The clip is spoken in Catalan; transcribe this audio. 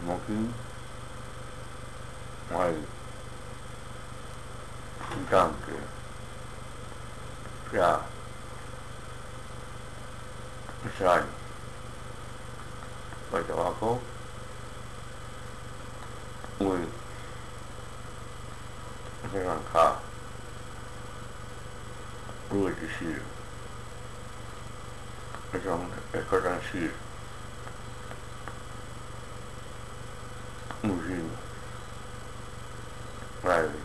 mungkin mai intanke ya misalnya baca aku mui dengan ka dua di sini macam ekoran sini musim lain